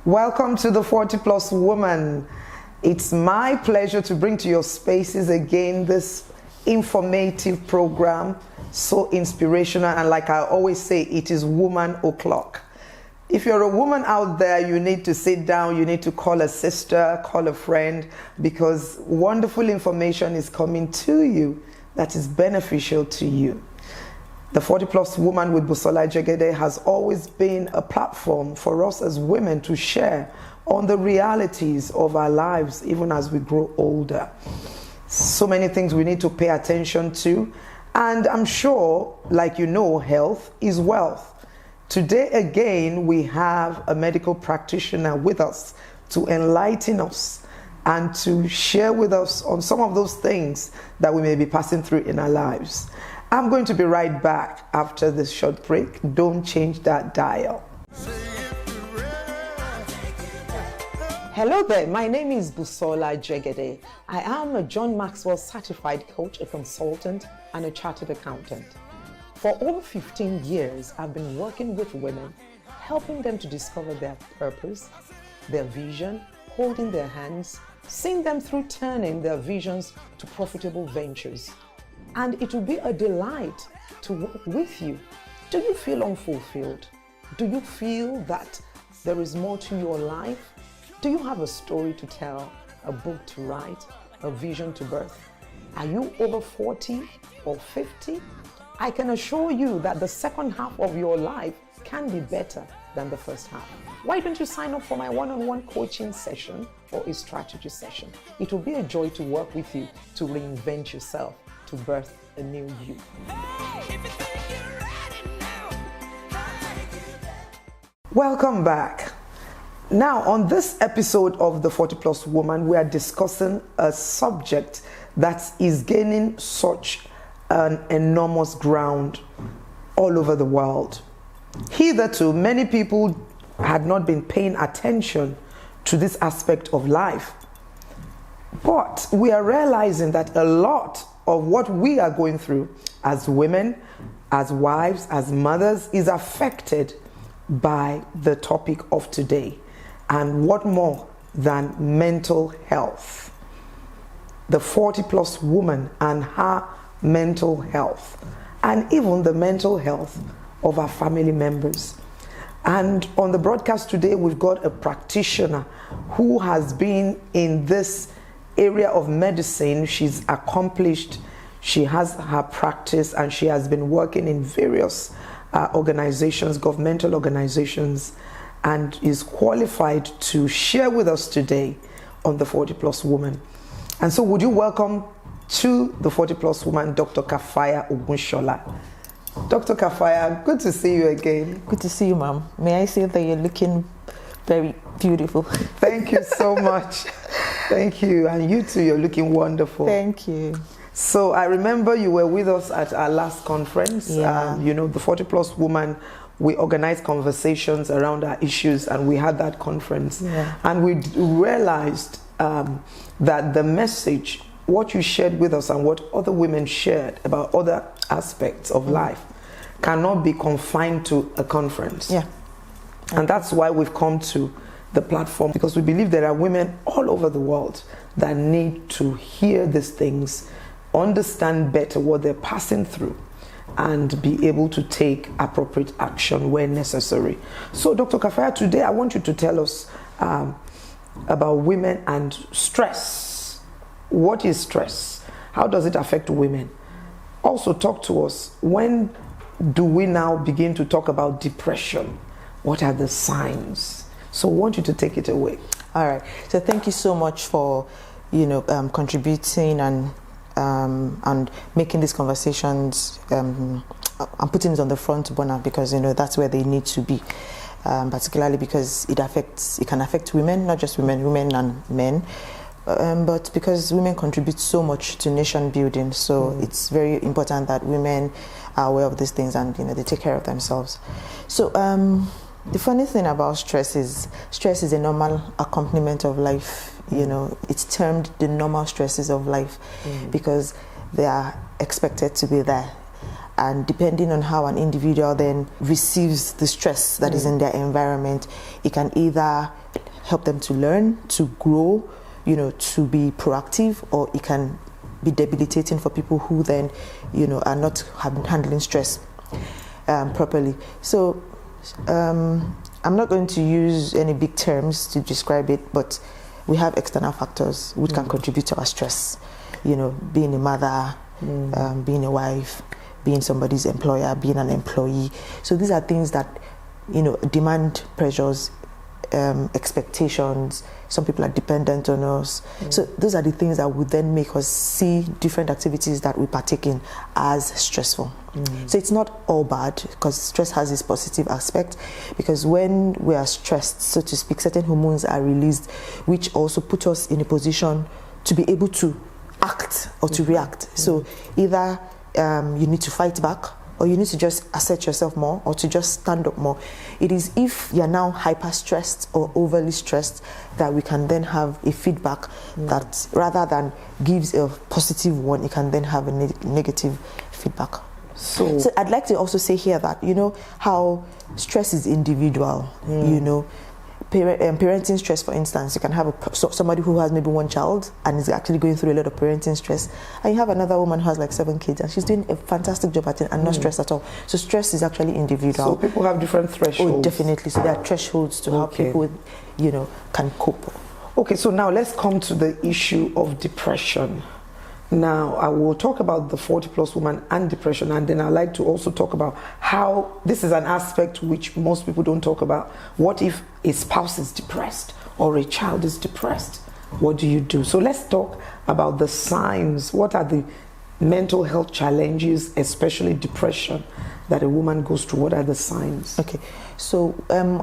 Welcome to the 40+Woman. It's my pleasure to bring to your spaces again this informative program, so inspirational, and like I always say, it is woman o'clock. If you're a woman out there, you need to sit down, you need to call a sister, call a friend, because wonderful information is coming to you that is beneficial to you. The 40+Woman with Busola Jegede has always been a platform for us as women to share on the realities of our lives even as we grow older. So many things we need to pay attention to, and I'm sure, like you know, health is wealth. Today again, we have a medical practitioner with us to enlighten us and to share with us on some of those things that we may be passing through in our lives. I'm going to be right back after this short break. Don't change that dial. Hello there, my name is Busola Jegede. I am a John Maxwell certified coach, a consultant, and a chartered accountant. For over 15 years, I've been working with women, helping them to discover their purpose, their vision, holding their hands, seeing them through turning their visions to profitable ventures. And it will be a delight to work with you. Do you feel unfulfilled? Do you feel that there is more to your life? Do you have a story to tell, a book to write, a vision to birth? Are you over 40 or 50? I can assure you that the second half of your life can be better than the first half. Why don't you sign up for my one-on-one coaching session or a strategy session? It will be a joy to work with you to reinvent yourself, to birth a new you. Welcome back. Now, on this episode of the 40+Woman, we are discussing a subject that is gaining such an enormous ground all over the world. Hitherto, many people had not been paying attention to this aspect of life. But we are realizing that a lot of what we are going through as women, as wives, as mothers is affected by the topic of today. And what more than mental health? The 40+Woman and her mental health, and even the mental health of our family members. And on the broadcast today, we've got a practitioner who has been in this area of medicine. She's accomplished, she has her practice, and she has been working in various organizations, governmental organizations, and is qualified to share with us today on the 40+Woman. And so would you welcome to the 40+Woman, Dr. Kafaya Ogunshola. Dr. Kafaya, good to see you again. Good to see you, ma'am. May I say that you're looking very beautiful. Thank you so much. Thank you. And you too, you're looking wonderful. Thank you. So I remember you were with us at our last conference. Yeah. You know, the 40+Woman, we organized conversations around our issues, and we had that conference. Yeah. And we realized that the message, what you shared with us and what other women shared about other aspects of life cannot be confined to a conference. Yeah. And that's why we've come to the platform, because we believe there are women all over the world that need to hear these things, understand better what they're passing through, and be able to take appropriate action where necessary. So Dr. Kafaya, today I want you to tell us about women and stress. What is stress? How does it affect women? Also talk to us, when do we now begin to talk about depression? What are the signs? So I want you to take it away. All right. So thank you so much for, contributing and making these conversations and putting it on the front burner, because that's where they need to be, particularly because it can affect women, not just women and men. But because women contribute so much to nation building, so it's very important that women are aware of these things and they take care of themselves. So the funny thing about stress is a normal accompaniment of life. It's termed the normal stresses of life because they are expected to be there. And depending on how an individual then receives the stress that is in their environment, it can either help them to learn, to grow, to be proactive, or it can be debilitating for people who then, are not handling stress properly. So I'm not going to use any big terms to describe it, but we have external factors which can contribute to our stress. Being a mother, being a wife, being somebody's employer, being an employee. So these are things that, demand pressures, expectations. Some people are dependent on us. So those are the things that would then make us see different activities that we partake in as stressful. So it's not all bad, because stress has this positive aspect, because when we are stressed, so to speak, certain hormones are released which also put us in a position to be able to act or to react. So either you need to fight back, or you need to just assert yourself more, or to just stand up more. It is if you're now hyper stressed or overly stressed that we can then have a feedback that rather than gives a positive one, it can then have a negative feedback. So I'd like to also say here that, how stress is individual, parenting stress, for instance. You can have somebody who has maybe one child and is actually going through a lot of parenting stress, and you have another woman who has like 7 kids and she's doing a fantastic job at it and not stressed at all. So stress is actually individual. So people have different thresholds. Oh, definitely. So there are thresholds to how people, can cope. Okay, so now let's come to the issue of depression. Now, I will talk about the 40+ woman and depression, and then I'd like to also talk about how this is an aspect which most people don't talk about. What if a spouse is depressed or a child is depressed? What do you do? So let's talk about the signs. What are the mental health challenges, especially depression, that a woman goes through? What are the signs? Okay, so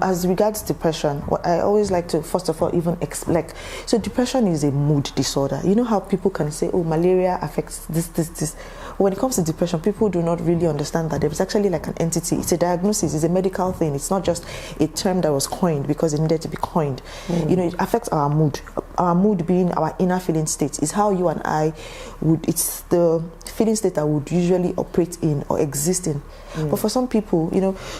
as regards depression, what I always like to first of all even explain. So depression is a mood disorder. You know how people can say, oh, malaria affects this. When it comes to depression, people do not really understand that there's actually like an entity. It's a diagnosis. It's a medical thing. It's not just a term that was coined because it needed to be coined. It affects our mood. Our mood being our inner feeling state is how you and I would. It's the feeling state that would usually operate in or exist in. But for some people,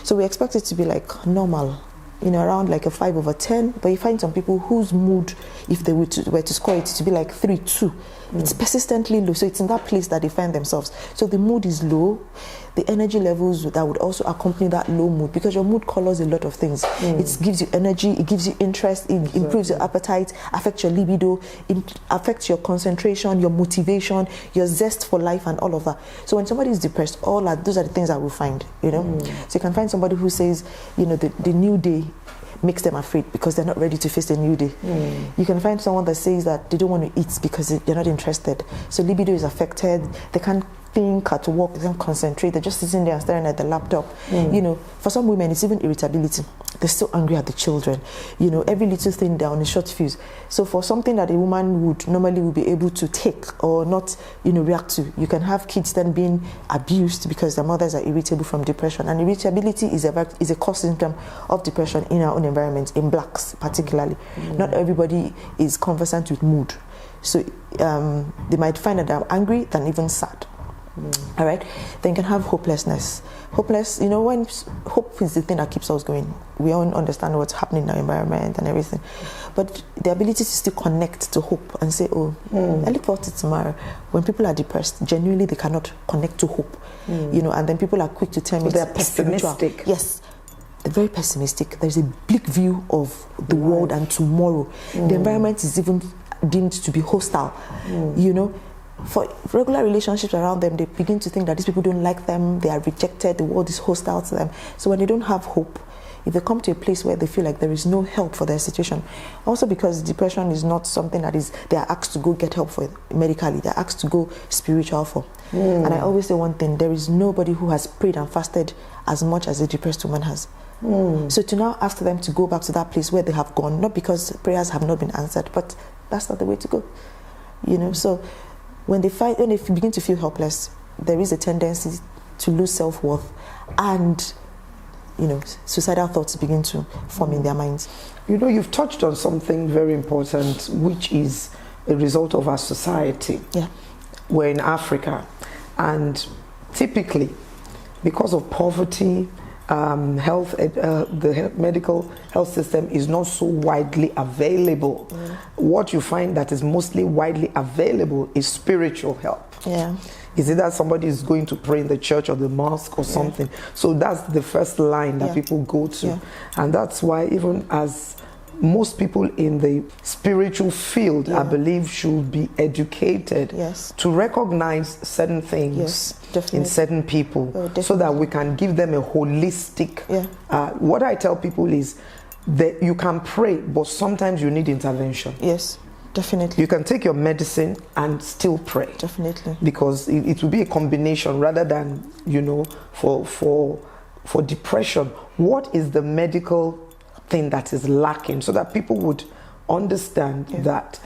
so we expect it to be like normal, around like a 5/10. But you find some people whose mood, if they were to score it, to be like 3, 2. It's persistently low. So it's in that place that they find themselves. So the mood is low. The energy levels that would also accompany that low mood, because your mood colors a lot of things. It gives you energy, it gives you interest, it improves your appetite, affects your libido, it affects your concentration, your motivation, your zest for life, and all of that. So when somebody is depressed, those are the things that we find, So you can find somebody who says, the new day makes them afraid because they're not ready to face a new day. You can find someone that says that they don't want to eat because they're not interested. So libido is affected. They can't think at work, they can't concentrate. They're just sitting there and staring at the laptop. For some women, it's even irritability. They're still angry at the children. Every little thing they're on a short fuse. So for something that a woman would normally be able to take or not, react to, you can have kids then being abused because their mothers are irritable from depression. And irritability is a cause symptom of depression in our own environment, in blacks particularly. Not everybody is conversant with mood. So they might find that they're angry than even sad. All right, then you can have hopelessness. Hopeless, when hope is the thing that keeps us going. We all understand what's happening in our environment and everything, but the ability to still connect to hope and say, I look forward to tomorrow. When people are depressed, genuinely they cannot connect to hope, and then people are quick to tell me they're pessimistic. Spiritual. Yes, they're very pessimistic. There's a bleak view of the world and tomorrow. The environment is even deemed to be hostile, For regular relationships around them, they begin to think that these people don't like them, they are rejected, the world is hostile to them. So when they don't have hope, if they come to a place where they feel like there is no help for their situation, also because depression is not something that they are asked to go get help for medically, they're asked to go spiritual for. And I always say one thing, there is nobody who has prayed and fasted as much as a depressed woman has. So to now ask them to go back to that place where they have gone, not because prayers have not been answered, but that's not the way to go. So when they begin to feel helpless, there is a tendency to lose self-worth, and suicidal thoughts begin to form in their minds. You've touched on something very important, which is a result of our society. Yeah. We're in Africa, and typically because of poverty, medical health system is not so widely available. What you find that is mostly widely available is spiritual help. Yeah. Is it that somebody is going to pray in the church or the mosque or something? So that's the first line that people go to. And that's why even as most people in the spiritual field, I believe, should be educated to recognize certain things in certain people, so that we can give them a holistic. What I tell people is that you can pray, but sometimes you need intervention. Yes, definitely. You can take your medicine and still pray. Definitely. Because it will be a combination rather than, you know, for depression. What is the medical thing that is lacking, so that people would understand that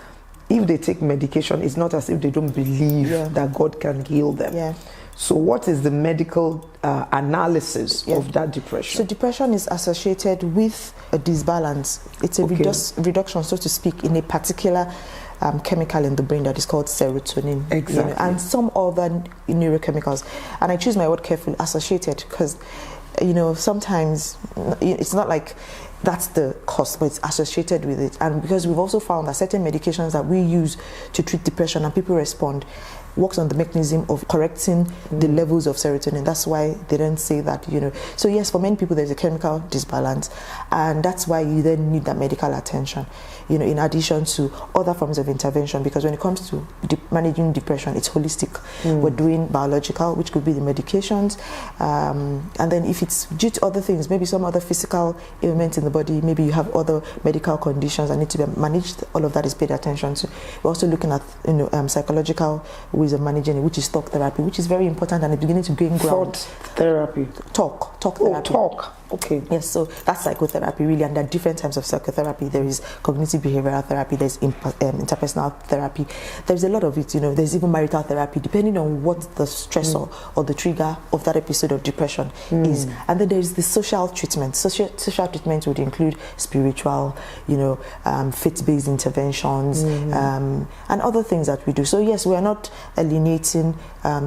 if they take medication, it's not as if they don't believe that God can heal them. So what is the medical analysis of that depression? So depression is associated with a disbalance. It's a reduction, so to speak, in a particular chemical in the brain that is called serotonin. Exactly. You know, and some other neurochemicals. And I choose my word carefully, associated, because, you know, sometimes it's not like that's the cause, but it's associated with it. And because we've also found that certain medications that we use to treat depression and people respond works on the mechanism of correcting the levels of serotonin. That's why they don't say that, you know. So yes, for many people there's a chemical disbalance, and that's why you then need that medical attention, you know, in addition to other forms of intervention, because when it comes to managing depression, it's holistic. We're doing biological, which could be the medications, and then if it's due to other things, maybe some other physical ailments in the body, maybe you have other medical conditions that need to be managed, all of that is paid attention to. We're also looking at, you know, psychological ways of managing it, which is talk therapy, which is very important and it's beginning to gain ground. Therapy. Talk therapy. Oh, talk. Okay. Yes, so that's psychotherapy really, and there are different types of psychotherapy. There is cognitive behavioral therapy, there's interpersonal therapy, there's a lot of it, you know, there's even marital therapy, depending on what the stressor or the trigger of that episode of depression is. And then there's the social treatment. Social treatment would include spiritual, you know, faith-based interventions, and other things that we do. So yes, we are not alienating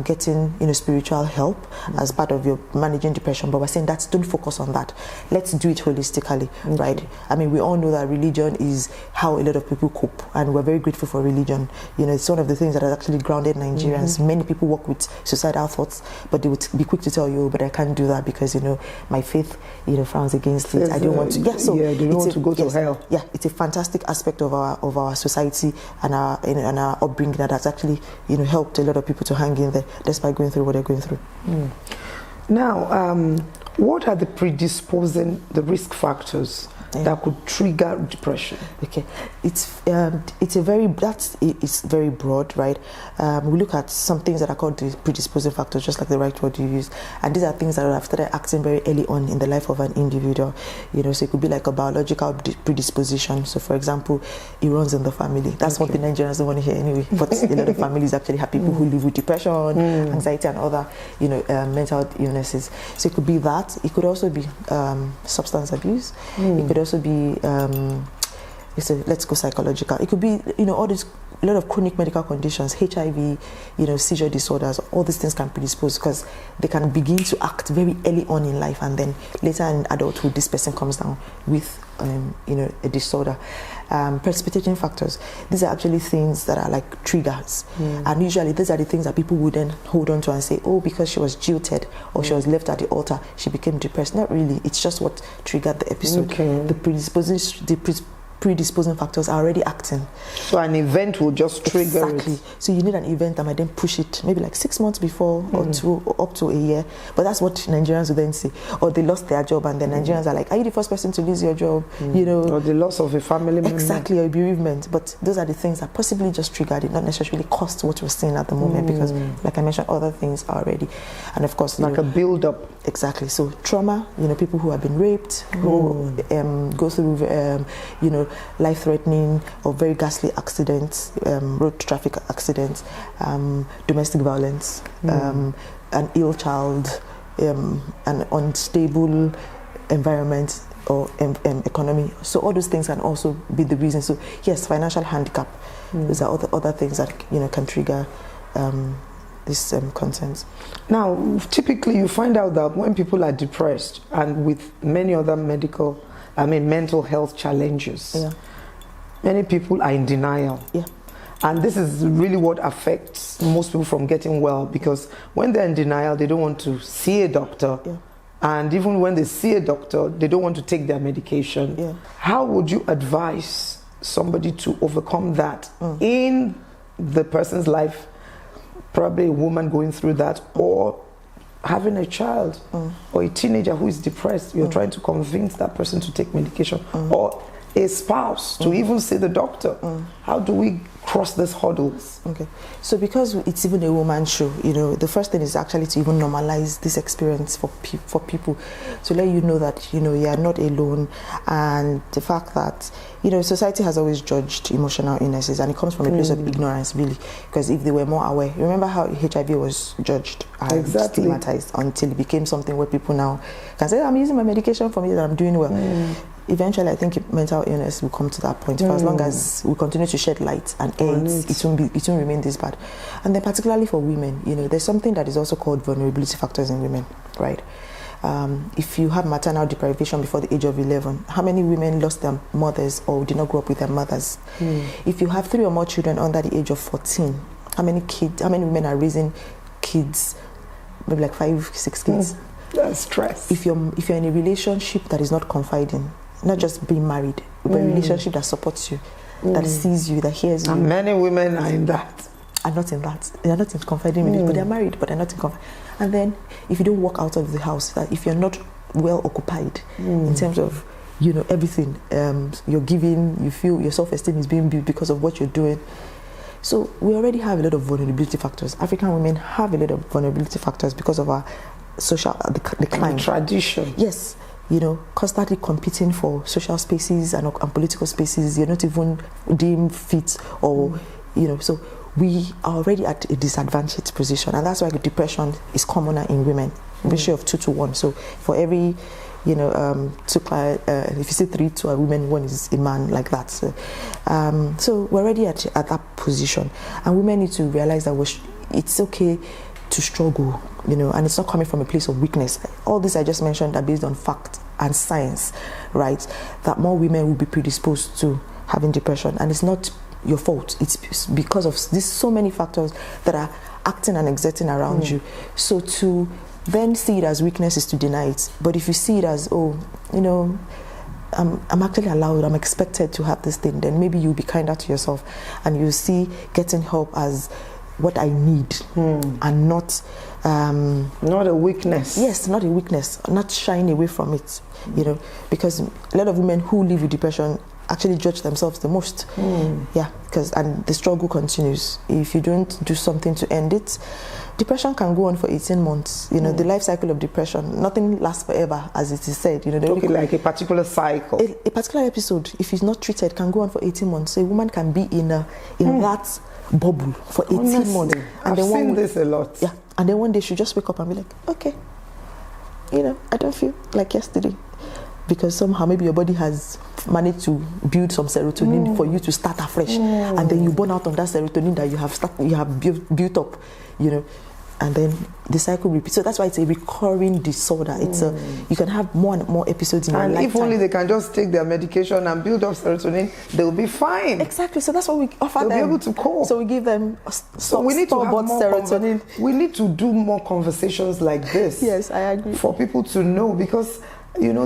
getting, you know, spiritual help as part of your managing depression, but we're saying that don't focus on that. Let's do it holistically, right? I mean, we all know that religion is how a lot of people cope, and we're very grateful for religion. You know, it's one of the things that has actually grounded Nigerians. Many people work with suicidal thoughts, but they would be quick to tell you, but I can't do that because, you know, my faith, you know, frowns against it. I don't want to. They don't want to go to hell. Yeah, it's a fantastic aspect of our society and our upbringing that has actually, you know, helped a lot of people to hang in there despite going through what they're going through. Now, what are the risk factors that could trigger depression? Okay, it's very broad, right? We look at some things that are called the predisposing factors, just like the right word you use, and these are things that have started acting very early on in the life of an individual. You know, so it could be like a biological predisposition. So, for example, it runs in the family. That's one thing Nigerians don't want to hear anyway. But a lot of families actually have people who live with depression, anxiety, and other, you know, mental illnesses. So it could be that. It could also be substance abuse. It could also be let's go psychological. It could be, you know, all this, a lot of chronic medical conditions, HIV, you know, seizure disorders. All these things can predispose because they can begin to act very early on in life, and then later in adulthood, this person comes down with you know, a disorder. Precipitating factors. These are actually things that are like triggers, and usually these are the things that people would then hold on to and say, oh, because she was jilted or she was left at the altar, she became depressed. Not really. It's just what triggered the episode. The predisposing factors are already acting. So an event will just trigger it. So you need an event that might then push it maybe like 6 months before or two, or up to a year. But that's what Nigerians would then say. Or they lost their job, and then Nigerians are like, are you the first person to lose your job? You know, or the loss of a family member. Exactly, or bereavement. But those are the things that possibly just triggered it, not necessarily caused what we're seeing at the moment, because like I mentioned, other things are already. And of course, like a build-up. Exactly. So trauma, you know, people who have been raped, who go through, you know, life-threatening or very ghastly accidents, road traffic accidents, domestic violence, an ill child, an unstable environment or economy. So all those things can also be the reason. So yes, financial handicap. Those are other things that, you know, can trigger these concerns. Now, typically you find out that when people are depressed and with many other mental health challenges, many people are in denial. Yeah. And this is really what affects most people from getting well, because when they're in denial, they don't want to see a doctor. Yeah. And even when they see a doctor, they don't want to take their medication. Yeah. How would you advise somebody to overcome that in the person's life? Probably a woman going through that, or having a child or a teenager who is depressed. You're trying to convince that person to take medication, or a spouse to even see the doctor. How do we cross these hurdles? Okay, so because it's even a woman's show, the first thing is actually to even normalize this experience for people, to let you know that you are not alone, and the fact that society has always judged emotional illnesses, and it comes from a place of ignorance, really. Because if they were more aware, remember how HIV was judged and stigmatized until it became something where people now can say, I'm using my medication for me and I'm doing well. Eventually, I think mental illness will come to that point. For as long as we continue to shed light and AIDS, it won't remain this bad. And then particularly for women, there's something that is also called vulnerability factors in women, right? If you have maternal deprivation before the age of 11, how many women lost their mothers or did not grow up with their mothers? If you have 3 or more children under the age of 14, how many women are raising kids, maybe like 5, 6 kids? That's stress. If you're in a relationship that is not confiding, not just being married, but a relationship that supports you, that sees you, that hears you. And many women are in that. Are not in that. They are not in confiding with it, but they're married, but they're not in confiding. And then, if you don't walk out of the house, that if you're not well occupied in terms of, everything you're giving, you feel your self-esteem is being built because of what you're doing. So we already have a lot of vulnerability factors. African women have a lot of vulnerability factors because of our social decline. Tradition. Yes. Constantly competing for social spaces and political spaces. You're not even deemed fit, or so we are already at a disadvantaged position, and that's why depression is commoner in women, ratio of 2 to 1. So for every if you see 3 to a woman, 1 is a man, like that. So we're already at that position, and women need to realize that it's okay to struggle, and it's not coming from a place of weakness. All this I just mentioned are based on fact and science, right? That more women will be predisposed to having depression, and it's not your fault. It's because of these so many factors that are acting and exerting around you. So to then see it as weakness is to deny it. But if you see it as, I'm actually allowed, I'm expected to have this thing, then maybe you'll be kinder to yourself, and you'll see getting help as what I need, and not a weakness. Yes, not a weakness, not shying away from it, because a lot of women who live with depression actually judge themselves the most. And the struggle continues. If you don't do something to end it, depression can go on for 18 months. The life cycle of depression, nothing lasts forever, as it is said. Like a particular cycle. A particular episode, if it's not treated, can go on for 18 months. So a woman can be in that bubble for 18 months. And I've seen this a lot. Yeah, and then one day she'll just wake up and be like, okay, I don't feel like yesterday. Because somehow maybe your body has managed to build some serotonin for you to start afresh, and then you burn out on that serotonin that you have built up, and then the cycle repeats. So that's why it's a recurring disorder. It's you can have more and more episodes in your lifetime. And if only they can just take their medication and build up serotonin, they'll be fine. Exactly. So that's what we offer them. They'll be able to cope. So we give them so we need to have more serotonin. We need to do more conversations like this. Yes, I agree. For people to know, because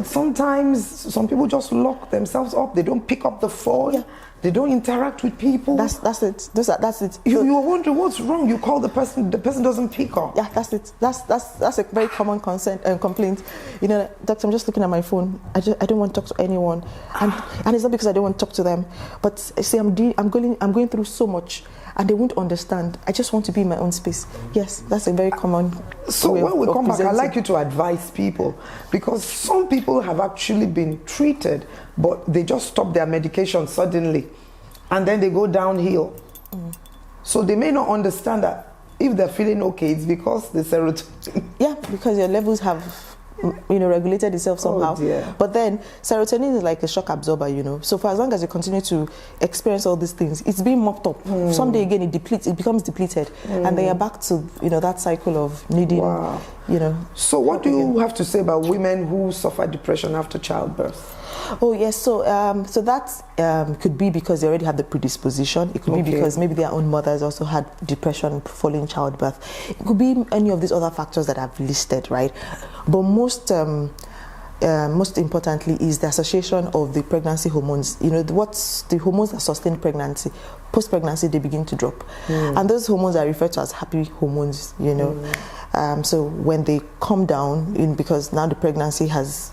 sometimes some people just lock themselves up. They don't pick up the phone. Yeah. They don't interact with people. That's it. That's it. You wonder what's wrong. You call the person doesn't pick up. Yeah, that's it. That's a very common complaint. Doctor, I'm just looking at my phone. I don't want to talk to anyone, and it's not because I don't want to talk to them, but see, I'm going through so much, and they won't understand. I just want to be in my own space. Yes, that's a very common. So when we come back, I'd like you to advise people, because some people have actually been treated, but they just stop their medication suddenly, and then they go downhill. So they may not understand that if they're feeling okay, it's because the serotonin. Yeah, because your levels have regulated itself somehow. Dear. But then serotonin is like a shock absorber, So for as long as you continue to experience all these things, it's being mopped up. Someday again, it becomes depleted, and then you're back to that cycle of needing. Wow. So what do you have to say about women who suffer depression after childbirth? Oh yes, so that could be because they already have the predisposition. It could be because maybe their own mothers also had depression following childbirth. It could be any of these other factors that I've listed, right? But most importantly is the association of the pregnancy hormones. What's the hormones that sustain pregnancy? Post-pregnancy, they begin to drop, and those hormones are referred to as happy hormones. So when they come down, because now the pregnancy has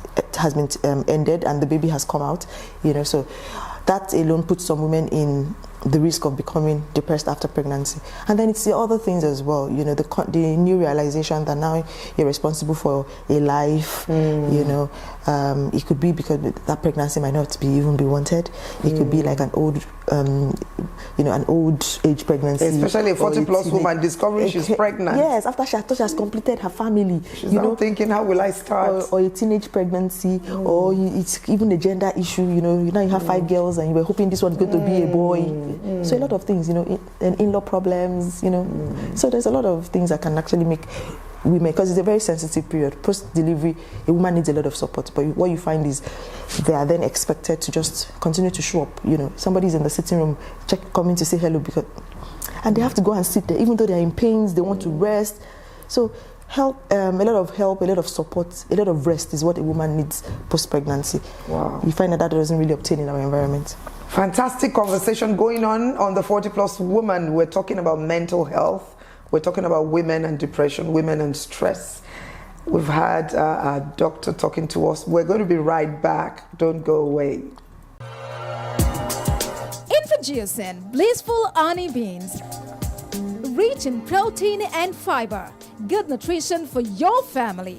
been ended and the baby has come out, so that alone puts some women in the risk of becoming depressed after pregnancy. And then it's the other things as well, the new realization that now you're responsible for a life. It could be because that pregnancy might not even be wanted. It could be like an old age pregnancy, especially a 40+ woman discovering she's pregnant. Yes, after she has completed her family. She's now thinking, how will I start? Or a teenage pregnancy, or it's even a gender issue. Now you have 5 girls and you were hoping this one's going to be a boy. So a lot of things, and in-law problems, So there's a lot of things that can actually make women, because it's a very sensitive period. Post-delivery, a woman needs a lot of support. But what you find is they are then expected to just continue to show up. Somebody's in the sitting room, coming to say hello, and they have to go and sit there, even though they're in pains, they want to rest. So help, a lot of support, a lot of rest is what a woman needs post-pregnancy. Wow. You find that doesn't really obtain in our environment. Fantastic conversation going on the 40+ Woman. We're talking about mental health. We're talking about women and depression, women and stress. We've had a doctor talking to us. We're going to be right back. Don't go away. Introducing Blissful Honey Beans. Rich in protein and fiber. Good nutrition for your family.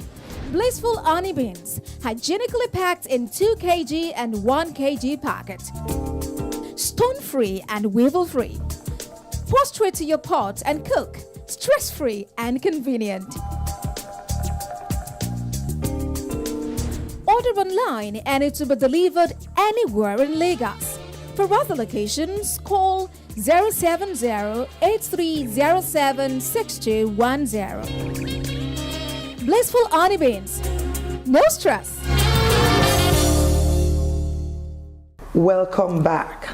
Blissful Honey Beans. Hygienically packed in 2 kg and 1 kg packet. Stone-free and weevil-free. Pour straight to your pot and cook. Stress-free and convenient. Order online and it will be delivered anywhere in Lagos. For other locations, call 070-8307-6210. Blissful Honey Beans. No stress. Welcome back.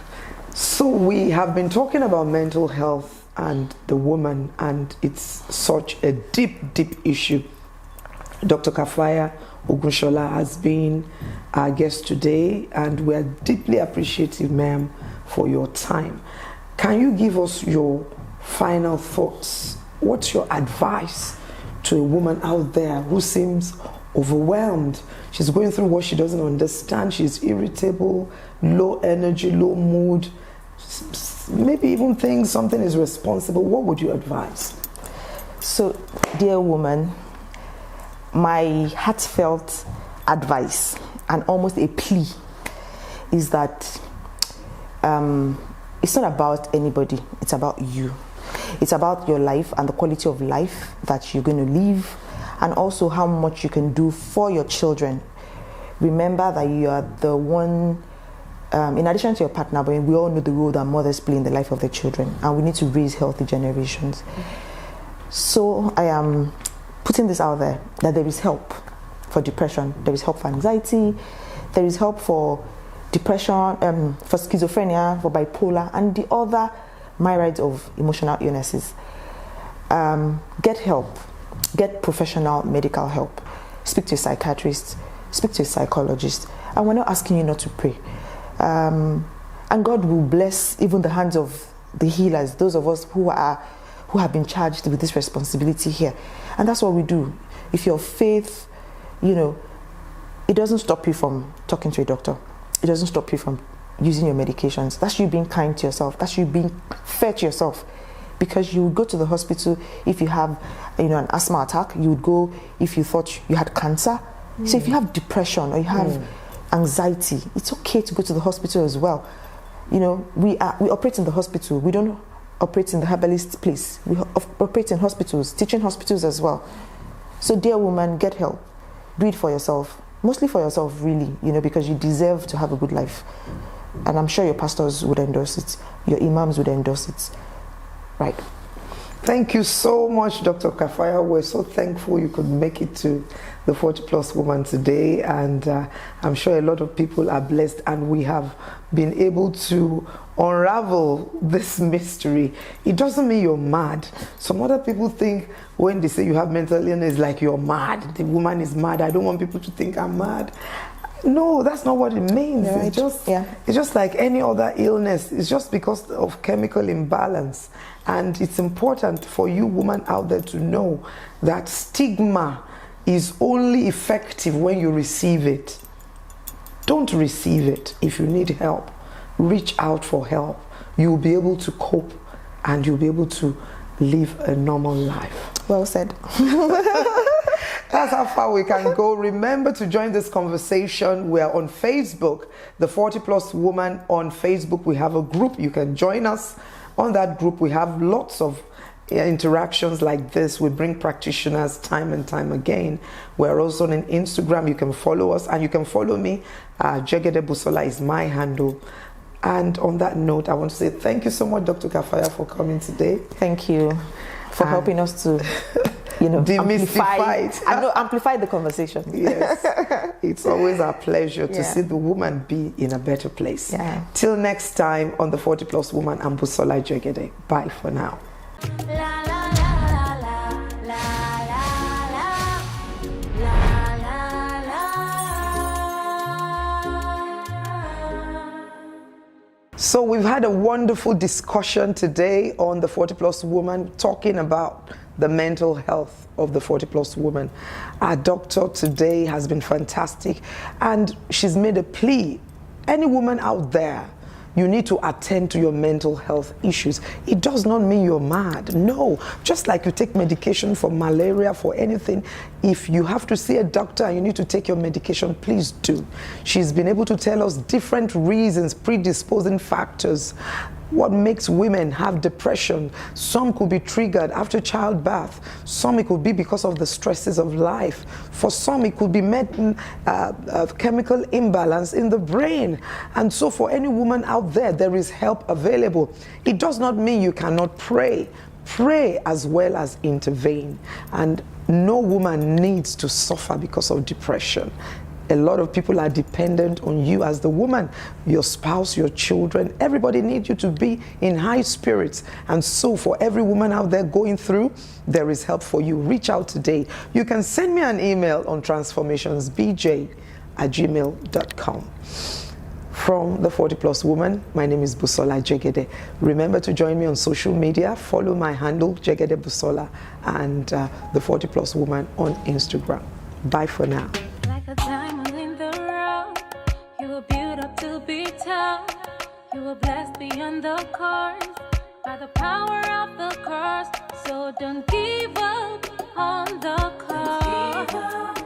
So we have been talking about mental health and the woman, and it's such a deep issue. Dr. Kafaya Ogunshola has been our guest today, and we are deeply appreciative, ma'am, for your time. Can you give us your final thoughts? What's your advice to a woman out there who seems overwhelmed? She's going through what she doesn't understand. She's irritable, low energy, low mood, maybe even thinks something is responsible. What would you advise? So, dear woman, my heartfelt advice and almost a plea is that it's not about anybody, it's about you. It's about your life and the quality of life that you're going to live, and also how much you can do for your children. Remember that you are the one, in addition to your partner, but we all know the role that mothers play in the life of their children, and we need to raise healthy generations. So I am putting this out there, that there is help for depression, there is help for anxiety, there is help for depression, for schizophrenia, for bipolar, and the other myriad of emotional illnesses. Get help, get professional medical help, speak to a psychiatrist, speak to a psychologist, and we're not asking you not to pray. And God will bless even the hands of the healers, those of us who have been charged with this responsibility here. And that's what we do. If your faith, it doesn't stop you from talking to a doctor. It doesn't stop you from using your medications. That's you being kind to yourself. That's you being fair to yourself. Because you would go to the hospital if you have, an asthma attack. You would go if you thought you had cancer. So if you have depression or you have anxiety, it's okay to go to the hospital as well. We operate in the hospital. We don't operate in the herbalist place. We operate in hospitals, teaching hospitals as well. So dear woman, get help. do it for yourself. Mostly for yourself, really, because you deserve to have a good life. And I'm sure your pastors would endorse it. Your imams would endorse it. Right. Thank you so much, Dr. Kafaya. We're so thankful you could make it to the 40+ Woman today. And I'm sure a lot of people are blessed, and we have been able to unravel this mystery. It doesn't mean you're mad. Some other people think when they say you have mental illness, like you're mad. The woman is mad. I don't want people to think I'm mad. No, that's not what it means. Yeah, It's just like any other illness. It's just because of chemical imbalance. And it's important for you women out there to know that stigma is only effective when you receive it. Don't receive it. If you need help, reach out for help. You'll be able to cope, and you'll be able to live a normal life. Well said. That's how far we can go. Remember to join this conversation. We are on Facebook, the 40+ Woman on Facebook. We have a group. You can join us on that group. We have lots of interactions like this. We bring practitioners time and time again. We're also on Instagram. You can follow us, and you can follow me. Jegede Busola is my handle. And on that note, I want to say thank you so much, Dr. Kafaya, for coming today. Thank you for helping us to amplify the conversation. Yes, it's always our pleasure to see the woman be in a better place. Yeah. Till next time on the 40+ Woman, I'm Busola Jegede. Bye for now. So we've had a wonderful discussion today on the 40+ Woman, talking about the mental health of the 40+ Woman. Our doctor today has been fantastic, and she's made a plea. Any woman out there, you need to attend to your mental health issues. It does not mean you're mad. No, just like you take medication for malaria, for anything, if you have to see a doctor and you need to take your medication, please do. She's been able to tell us different reasons, predisposing factors, what makes women have depression. Some could be triggered after childbirth. Some it could be because of the stresses of life. For some it could be chemical imbalance in the brain. And so for any woman out there is help available. It does not mean you cannot pray. Pray as well as intervene. And no woman needs to suffer because of depression. A lot of people are dependent on you as the woman, your spouse, your children. Everybody needs you to be in high spirits. And so for every woman out there going through, there is help for you. Reach out today. You can send me an email on transformationsbj@gmail.com. From the 40+ Woman, my name is Busola Jegede. Remember to join me on social media. Follow my handle, Jegede Busola, and the 40+ Woman on Instagram. Bye for now. Like a diamond in the rough, you were built up to be tough. You were blessed beyond the curse by the power of the cross. So don't give up on the cause.